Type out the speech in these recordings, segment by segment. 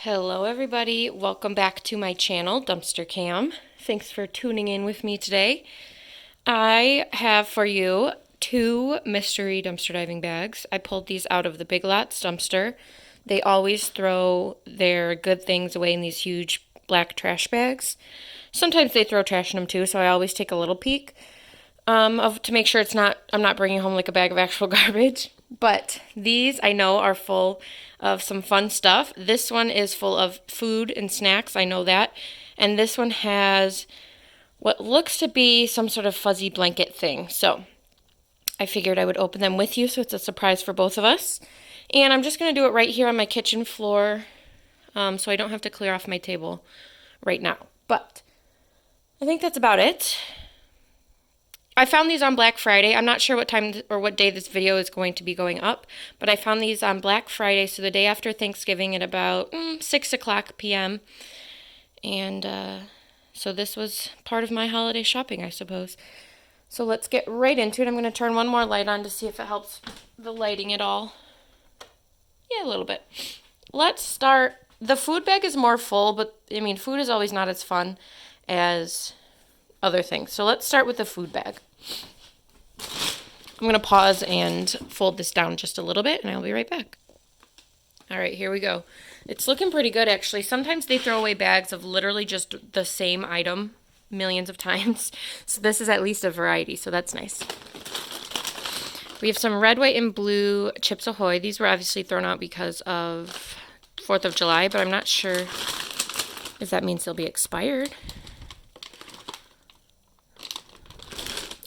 Hello everybody, welcome back to my channel, Dumpster Cam. Thanks for tuning in with me today. I have for you two mystery dumpster diving bags. I pulled these out of the Big Lots dumpster. They always throw their good things away in these huge black trash bags. Sometimes they throw trash in them too, so I always take a little peek to make sure I'm not bringing home like a bag of actual garbage. But these I know are full of some fun stuff. This one is full of food and snacks, I know that. And this one has what looks to be some sort of fuzzy blanket thing. So I figured I would open them with you so it's a surprise for both of us. And I'm just going to do it right here on my kitchen floor so I don't have to clear off my table right now. But I think that's about it. I found these on Black Friday. I'm not sure what time or what day this video is going to be going up, but I found these on Black Friday, so the day after Thanksgiving at about 6 o'clock p.m. And so this was part of my holiday shopping, I suppose. So let's get right into it. I'm going to turn one more light on to see if it helps the lighting at all. Yeah, a little bit. Let's start. The food bag is more full, but I mean, food is always not as fun as other things. So let's start with the food bag. I'm going to pause and fold this down just a little bit, and I'll be right back. All right, here we go. It's looking pretty good, actually. Sometimes they throw away bags of literally just the same item millions of times. So this is at least a variety, so that's nice. We have some red, white, and blue Chips Ahoy. These were obviously thrown out because of 4th of July, but I'm not sure if that means they'll be expired.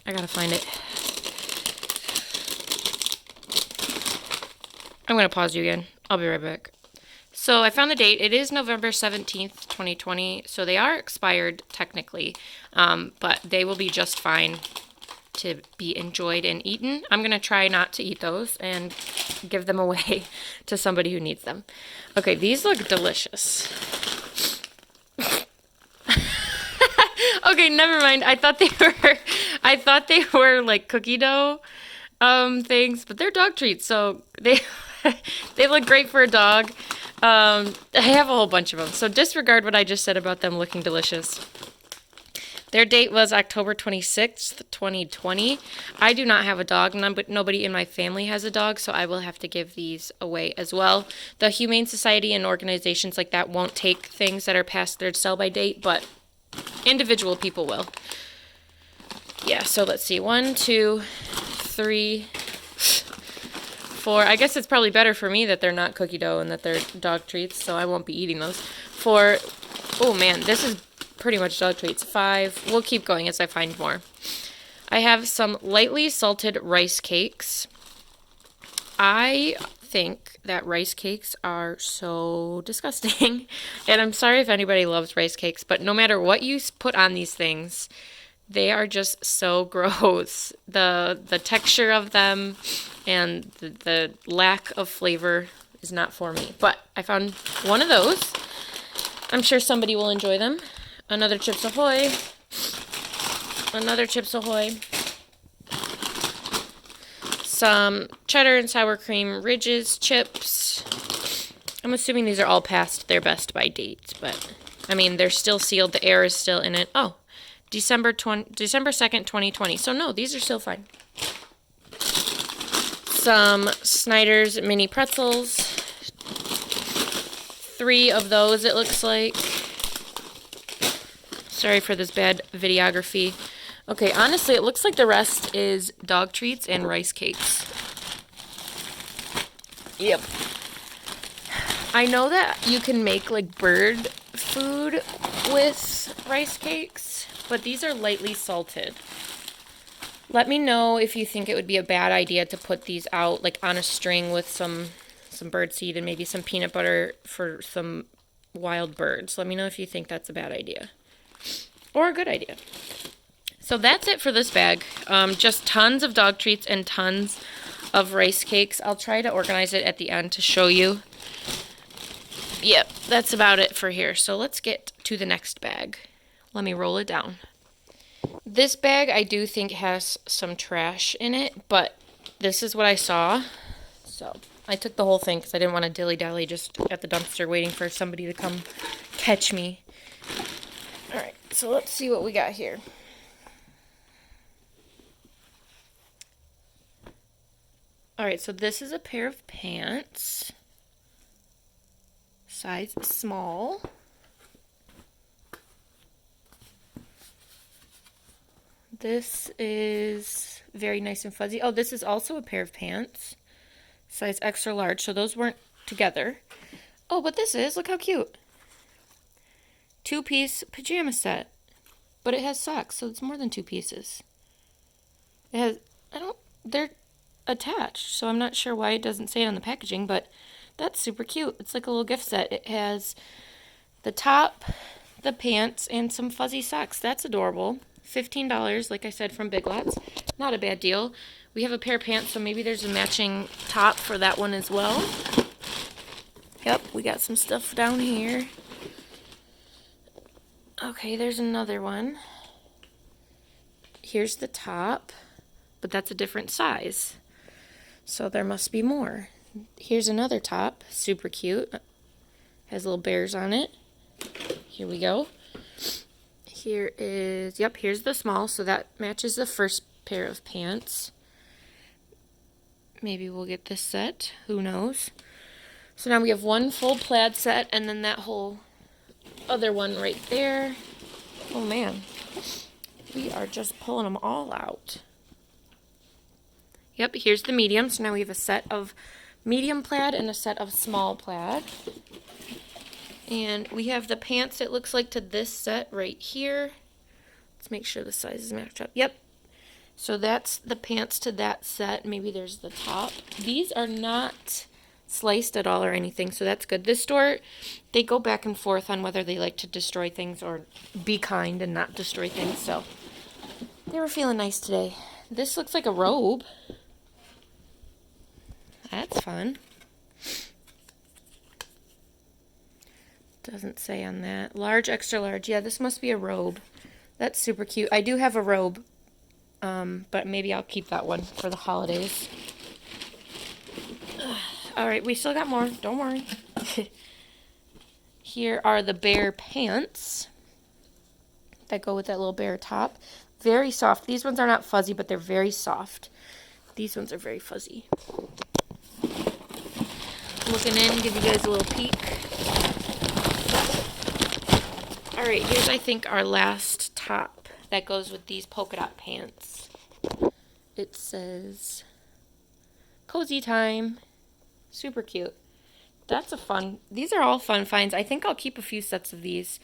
I gotta find it. I'm gonna pause you again. I'll be right back. So I found the date. It is November 17th, 2020. So they are expired technically, but they will be just fine to be enjoyed and eaten. I'm gonna try not to eat those and give them away to somebody who needs them. Okay, these look delicious. Okay, never mind. I thought they were like cookie dough things, but they're dog treats, so they look great for a dog. I have a whole bunch of them, so disregard what I just said about them looking delicious. Their date was October 26th, 2020. I do not have a dog, but nobody in my family has a dog, so I will have to give these away as well. The Humane Society and organizations like that won't take things that are past their sell-by date, but individual people will. Yeah, so let's see. 1, 2, 3, 4. I guess it's probably better for me that they're not cookie dough and that they're dog treats, so I won't be eating those. 4. Oh man, this is pretty much dog treats. 5. We'll keep going as I find more. I have some lightly salted rice cakes. I think that rice cakes are so disgusting. And I'm sorry if anybody loves rice cakes, but no matter what you put on these things, they are just so gross. The texture of them and the lack of flavor is not for me. But I found one of those. I'm sure somebody will enjoy them. Another Chips Ahoy. Another Chips Ahoy. Some cheddar and sour cream Ridges chips. I'm assuming these are all past their best by date, but I mean, they're still sealed. The air is still in it. Oh, December 2nd, 2020. So no, these are still fine. Some Snyder's mini pretzels. 3 of those, it looks like. Sorry for this bad videography. Okay, honestly, it looks like the rest is dog treats and rice cakes. Yep. I know that you can make like bird food with rice cakes, but these are lightly salted. Let me know if you think it would be a bad idea to put these out like on a string with some bird seed and maybe some peanut butter for some wild birds. Let me know if you think that's a bad idea or a good idea. So that's it for this bag. Just tons of dog treats and tons of rice cakes. I'll try to organize it at the end to show you. Yep, that's about it for here. So let's get to the next bag. Let me roll it down. This bag I do think has some trash in it, but this is what I saw. So I took the whole thing because I didn't want to dilly-dally just at the dumpster waiting for somebody to come catch me. Alright, so let's see what we got here. Alright, so this is a pair of pants. Size small. This is very nice and fuzzy. Oh, this is also a pair of pants. Size extra large, so those weren't together. Oh, but this is, look how cute. 2-piece pajama set. But it has socks, so it's more than 2 pieces. It has, they're attached, so I'm not sure why it doesn't say it on the packaging, but that's super cute. It's like a little gift set. It has the top, the pants, and some fuzzy socks. That's adorable. $15, like I said, from Big Lots. Not a bad deal. We have a pair of pants, so maybe there's a matching top for that one as well. Yep, we got some stuff down here. Okay, there's another one. Here's the top, but that's a different size. So there must be more. Here's another top, super cute. Has little bears on it. Here we go. Here is, yep, here's the small, so that matches the first pair of pants. Maybe we'll get this set, who knows. So now we have one full plaid set, and then that whole other one right there. Oh man, we are just pulling them all out. Yep, here's the medium, so now we have a set of medium plaid and a set of small plaid. And we have the pants, it looks like, to this set right here. Let's make sure the sizes match up. Yep. So that's the pants to that set. Maybe there's the top. These are not sliced at all or anything, so that's good. This store, they go back and forth on whether they like to destroy things or be kind and not destroy things, so they were feeling nice today. This looks like a robe. That's fun. Doesn't say on that. Large, extra large. Yeah, this must be a robe. That's super cute. I do have a robe, but maybe I'll keep that one for the holidays. Alright, we still got more. Don't worry. Here are the bear pants that go with that little bear top. Very soft. These ones are not fuzzy, but they're very soft. These ones are very fuzzy. Looking in, give you guys a little peek. Alright, here's, I think, our last top that goes with these polka dot pants. It says, Cozy Time. Super cute. That's a fun, these are all fun finds. I think I'll keep a few sets of these.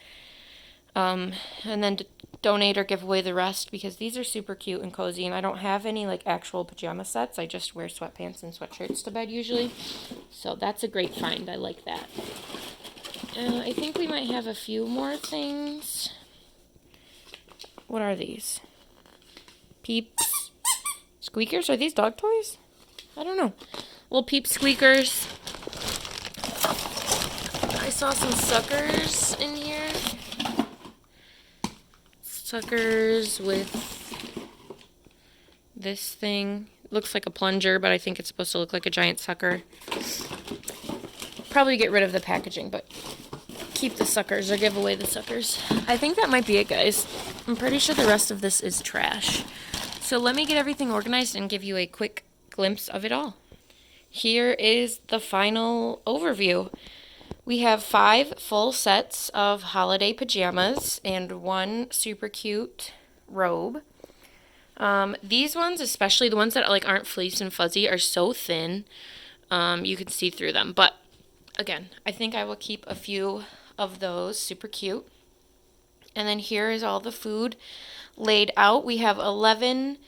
And then donate or give away the rest because these are super cute and cozy. And I don't have any, like, actual pajama sets. I just wear sweatpants and sweatshirts to bed usually. So that's a great find. I like that. I think we might have a few more things. What are these? Peeps. Squeakers? Are these dog toys? I don't know. Little peep squeakers. I saw some suckers in here. Suckers with this thing. Looks like a plunger, but I think it's supposed to look like a giant sucker. Probably get rid of the packaging, but keep the suckers or give away the suckers. I think that might be it, guys. I'm pretty sure the rest of this is trash. So let me get everything organized and give you a quick glimpse of it all. Here is the final overview. We have 5 full sets of holiday pajamas and 1 super cute robe. These ones, especially the ones that like aren't fleece and fuzzy, are so thin you can see through them. But again, I think I will keep a few of those. Super cute. And then here is all the food laid out. We have 11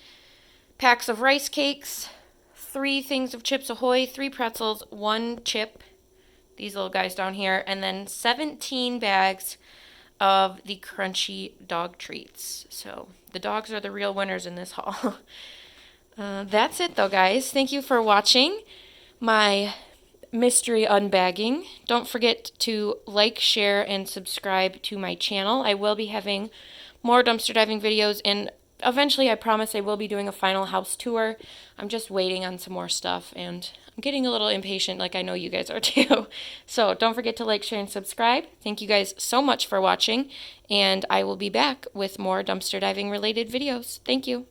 packs of rice cakes, 3 things of Chips Ahoy, 3 pretzels, 1 chip, these little guys down here, and then 17 bags of the crunchy dog treats. So the dogs are the real winners in this haul. That's it though, guys. Thank you for watching my mystery unbagging. Don't forget to like, share, and subscribe to my channel. I will be having more dumpster diving videos and eventually I promise I will be doing a final house tour. I'm just waiting on some more stuff, and I'm getting a little impatient like I know you guys are too. So don't forget to like, share, and subscribe. Thank you guys so much for watching, and I will be back with more dumpster diving related videos. Thank you.